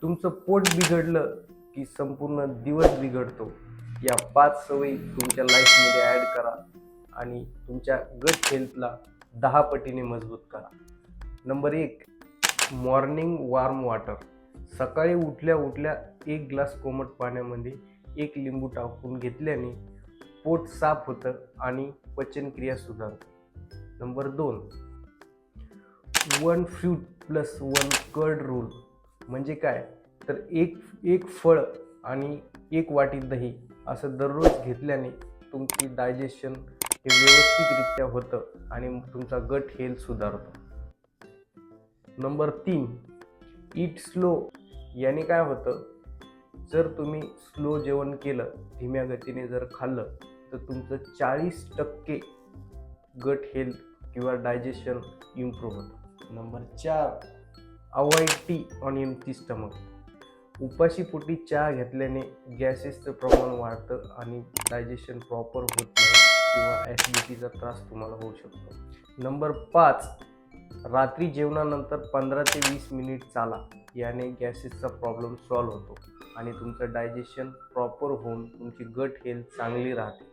तुमचं पोट बिघडलं की संपूर्ण दिवस बिघडतो. या 5 सवयी तुमच्या लाईफमध्ये ॲड करा आणि तुमच्या गट हेल्थला 10 पटीने मजबूत करा. Number 1, morning warm water. सकाळी उठल्या उठल्या 1 ग्लास कोमट पाण्यामध्ये 1 लिंबू टाकून घेतल्याने पोट साफ होतं आणि पचनक्रिया सुधारते. Number 2, 1 fruit plus 1 curd rule. म्हणजे काय तर एक फळ आणि 1 वाटी दही असं दररोज घेतल्याने तुमची डायजेशन हे व्यवस्थितरित्या होतं आणि तुमचा गट हेल्थ सुधारतो. नंबर 3, ईट स्लो. याने काय होतं, जर तुम्ही स्लो जेवण केलं, धीम्या गतीने जर खाल्लं तर तुमचं 40% गट हेल्थ किंवा डायजेशन इम्प्रूव्ह होतं. Number 4, avoid tea on empty stomach. उपाशीपोटी चहा घेतल्याने गॅसेसचं प्रमाण वाढतं आणि डायजेशन प्रॉपर होत नाही किंवा ॲसिडिटीचा त्रास तुम्हाला होऊ शकतो. नंबर 5, रात्री जेवणानंतर 15 ते 20 मिनिट चाला. याने गॅसेसचा प्रॉब्लेम सॉल्व्ह होतो आणि तुमचं डायजेशन प्रॉपर होऊन तुमची गट हेल्थ चांगली राहते.